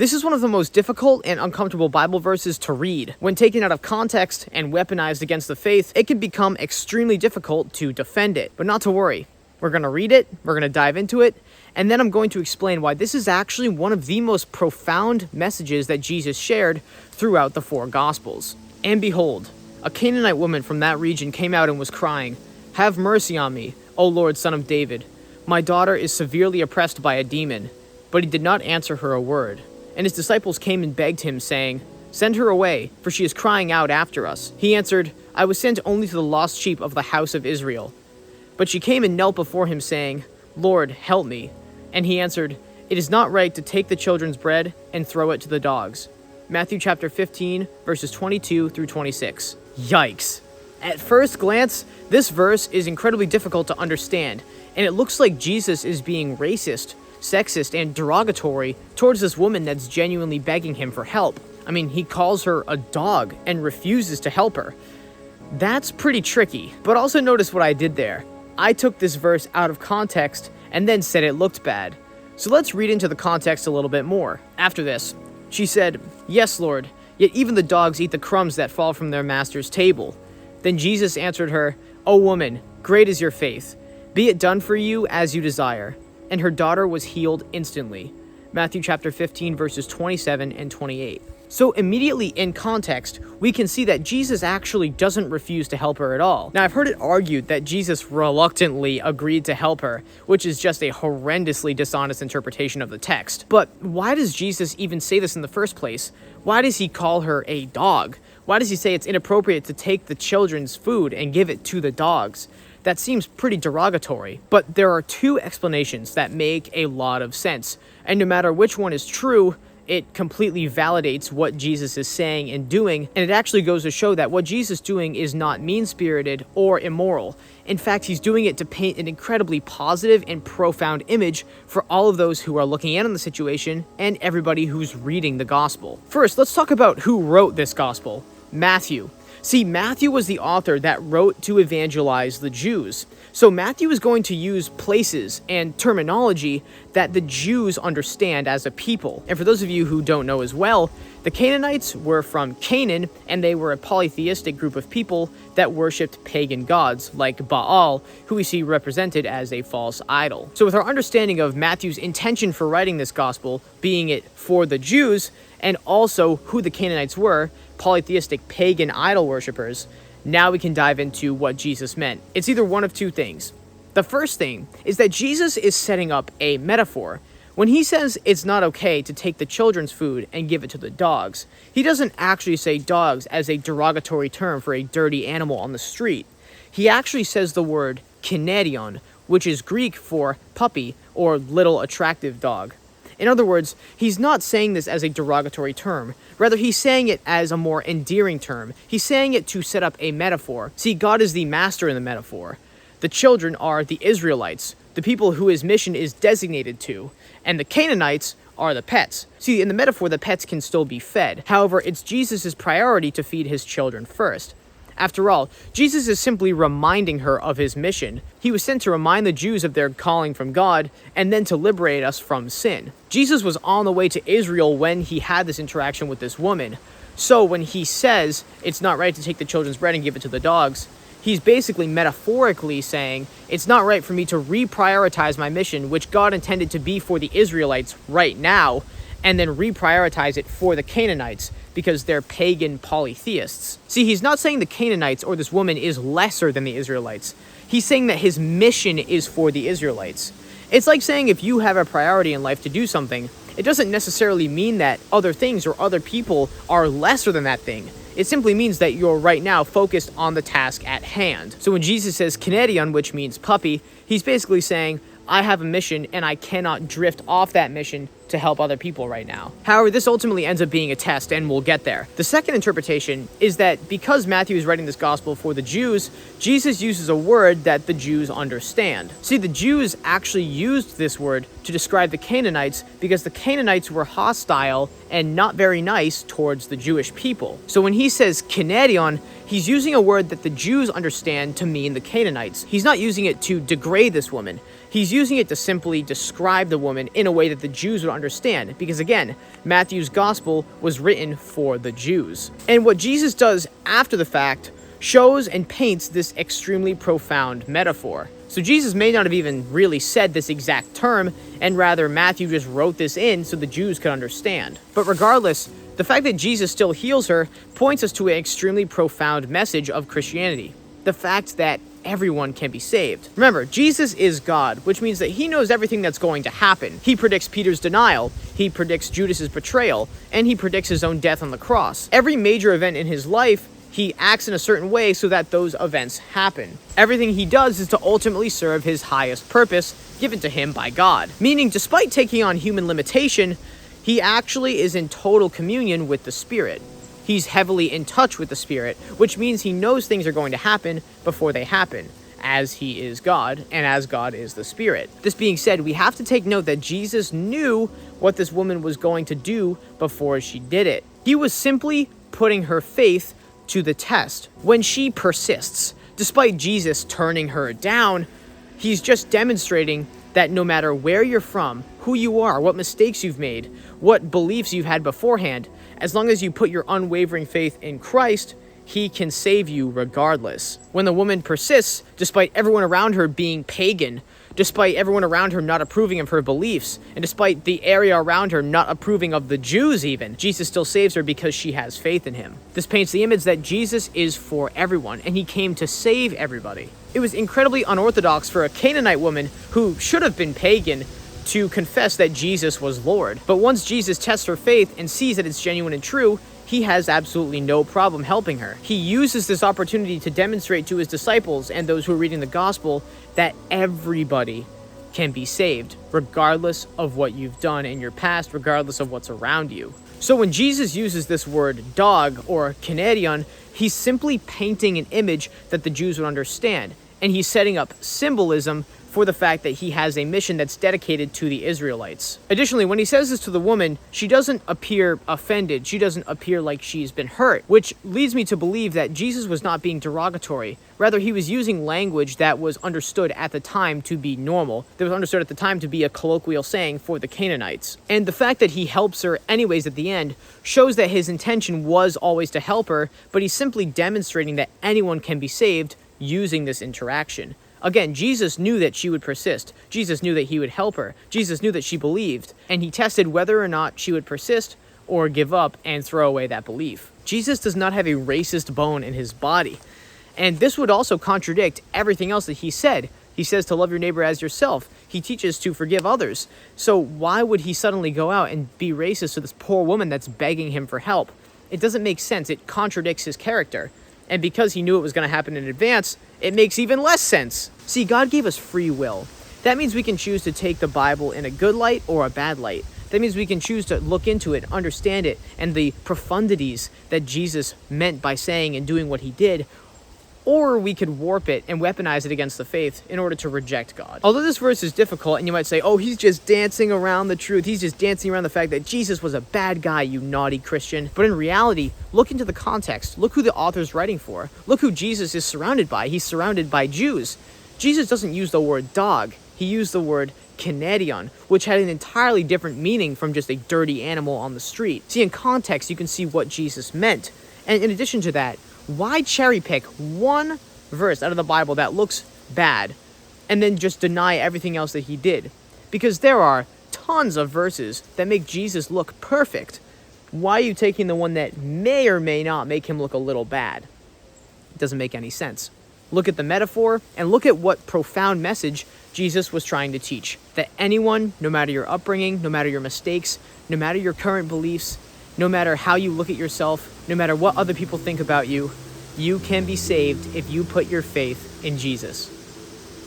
This is one of the most difficult and uncomfortable Bible verses to read. When taken out of context and weaponized against the faith, it can become extremely difficult to defend it. But not to worry. We're going to read it, we're going to dive into it, and then I'm going to explain why this is actually one of the most profound messages that Jesus shared throughout the 4 Gospels. And behold, a Canaanite woman from that region came out and was crying, "Have mercy on me, O Lord, Son of David. My daughter is severely oppressed by a demon." But he did not answer her a word. And his disciples came and begged him, saying, "Send her away, for she is crying out after us." He answered, "I was sent only to the lost sheep of the house of Israel." But she came and knelt before him, saying, "Lord, help me." And he answered, "It is not right to take the children's bread and throw it to the dogs." Matthew chapter 15, verses 22 through 26. Yikes. At first glance, this verse is incredibly difficult to understand, and it looks like Jesus is being racist, sexist, and derogatory towards this woman that's genuinely begging him for help. I mean, he calls her a dog and refuses to help her. That's pretty tricky, but also notice what I did there. I took this verse out of context and then said it looked bad. So let's read into the context a little bit more. After this, she said, "Yes, Lord, yet even the dogs eat the crumbs that fall from their master's table." Then Jesus answered her, "O woman, great is your faith. Be it done for you as you desire." And her daughter was healed instantly. Matthew chapter 15, verses 27 and 28. So immediately in context, we can see that Jesus actually doesn't refuse to help her at all. Now, I've heard it argued that Jesus reluctantly agreed to help her, which is just a horrendously dishonest interpretation of the text. But why does Jesus even say this in the first place? Why does he call her a dog? Why does he say it's inappropriate to take the children's food and give it to the dogs? That seems pretty derogatory. But there are 2 explanations that make a lot of sense. And no matter which one is true, it completely validates what Jesus is saying and doing, and it actually goes to show that what Jesus is doing is not mean-spirited or immoral. In fact, he's doing it to paint an incredibly positive and profound image for all of those who are looking in on the situation and everybody who's reading the gospel. First, let's talk about who wrote this gospel. Matthew. See, Matthew was the author that wrote to evangelize the Jews. So Matthew is going to use places and terminology that the Jews understand as a people. And for those of you who don't know as well, the Canaanites were from Canaan, and they were a polytheistic group of people that worshipped pagan gods like Baal, who we see represented as a false idol. So with our understanding of Matthew's intention for writing this gospel, being it for the Jews, and also who the Canaanites were, polytheistic pagan idol worshippers, now we can dive into what Jesus meant. It's either one of 2 things. The first thing is that Jesus is setting up a metaphor. When he says it's not okay to take the children's food and give it to the dogs, he doesn't actually say dogs as a derogatory term for a dirty animal on the street. He actually says the word kinerion, which is Greek for puppy or little attractive dog. In other words, he's not saying this as a derogatory term. Rather, he's saying it as a more endearing term. He's saying it to set up a metaphor. See, God is the master in the metaphor. The children are the Israelites, the people who his mission is designated to, and the Canaanites are the pets. See, in the metaphor, the pets can still be fed. However, it's Jesus' priority to feed his children first. After all, Jesus is simply reminding her of his mission. He was sent to remind the Jews of their calling from God, and then to liberate us from sin. Jesus was on the way to Israel when he had this interaction with this woman. So when he says, it's not right to take the children's bread and give it to the dogs, he's basically metaphorically saying, it's not right for me to reprioritize my mission, which God intended to be for the Israelites right now, and then reprioritize it for the Canaanites, because they're pagan polytheists. See, he's not saying the Canaanites or this woman is lesser than the Israelites. He's saying that his mission is for the Israelites. It's like saying if you have a priority in life to do something, it doesn't necessarily mean that other things or other people are lesser than that thing. It simply means that you're right now focused on the task at hand. So when Jesus says kinerion, which means puppy, he's basically saying, I have a mission and I cannot drift off that mission to help other people right now. However, this ultimately ends up being a test, and we'll get there. The second interpretation is that because Matthew is writing this gospel for the Jews, Jesus uses a word that the Jews understand. See, the Jews actually used this word to describe the Canaanites because the Canaanites were hostile and not very nice towards the Jewish people. So when he says kinerion, he's using a word that the Jews understand to mean the Canaanites. He's not using it to degrade this woman. He's using it to simply describe the woman in a way that the Jews would understand, because again, Matthew's gospel was written for the Jews. And what Jesus does after the fact shows and paints this extremely profound metaphor. So Jesus may not have even really said this exact term, and rather Matthew just wrote this in so the Jews could understand. But regardless, the fact that Jesus still heals her points us to an extremely profound message of Christianity. The fact that everyone can be saved. Remember, Jesus is God, which means that he knows everything that's going to happen. He predicts Peter's denial, he predicts Judas's betrayal, and he predicts his own death on the cross. Every major event in his life, he acts in a certain way so that those events happen. Everything he does is to ultimately serve his highest purpose given to him by God. Meaning, despite taking on human limitation, he actually is in total communion with the Spirit. He's heavily in touch with the Spirit, which means he knows things are going to happen before they happen, as he is God, and as God is the Spirit. This being said, we have to take note that Jesus knew what this woman was going to do before she did it. He was simply putting her faith to the test. When she persists, despite Jesus turning her down, he's just demonstrating that no matter where you're from, who you are, what mistakes you've made, what beliefs you've had beforehand, as long as you put your unwavering faith in Christ, he can save you regardless. When the woman persists, despite everyone around her being pagan, despite everyone around her not approving of her beliefs, and despite the area around her not approving of the Jews even, Jesus still saves her because she has faith in him. This paints the image that Jesus is for everyone, and he came to save everybody. It was incredibly unorthodox for a Canaanite woman who should have been pagan to confess that Jesus was Lord. But once Jesus tests her faith and sees that it's genuine and true, he has absolutely no problem helping her. He uses this opportunity to demonstrate to his disciples and those who are reading the gospel that everybody can be saved, regardless of what you've done in your past, regardless of what's around you. So when Jesus uses this word dog or kinerion, he's simply painting an image that the Jews would understand, and he's setting up symbolism for the fact that he has a mission that's dedicated to the Israelites. Additionally, when he says this to the woman, she doesn't appear offended. She doesn't appear like she's been hurt, which leads me to believe that Jesus was not being derogatory. Rather, he was using language that was understood at the time to be normal, that was understood at the time to be a colloquial saying for the Canaanites. And the fact that he helps her anyways at the end shows that his intention was always to help her, but he's simply demonstrating that anyone can be saved using this interaction. Again, Jesus knew that she would persist. Jesus knew that he would help her. Jesus knew that she believed, and he tested whether or not she would persist or give up and throw away that belief. Jesus does not have a racist bone in his body, and this would also contradict everything else that he said. He says to love your neighbor as yourself. He teaches to forgive others. So why would he suddenly go out and be racist to this poor woman that's begging him for help? It doesn't make sense. It contradicts his character. And because he knew it was going to happen in advance, it makes even less sense. See, God gave us free will. That means we can choose to take the Bible in a good light or a bad light. That means we can choose to look into it, understand it, and the profundities that Jesus meant by saying and doing what he did, or we could warp it and weaponize it against the faith in order to reject God. Although this verse is difficult, and you might say, oh, he's just dancing around the truth. He's just dancing around the fact that Jesus was a bad guy, you naughty Christian. But in reality, look into the context. Look who the author's writing for. Look who Jesus is surrounded by. He's surrounded by Jews. Jesus doesn't use the word dog. He used the word kinerion, which had an entirely different meaning from just a dirty animal on the street. See, in context, you can see what Jesus meant. And in addition to that, why cherry pick one verse out of the Bible that looks bad and then just deny everything else that he did? Because there are tons of verses that make Jesus look perfect. Why are you taking the one that may or may not make him look a little bad? It doesn't make any sense. Look at the metaphor and look at what profound message Jesus was trying to teach. That anyone, no matter your upbringing, no matter your mistakes, no matter your current beliefs, no matter how you look at yourself, no matter what other people think about you, you can be saved if you put your faith in Jesus.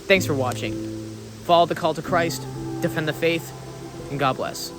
Thanks for watching. Follow the call to Christ, defend the faith, and God bless.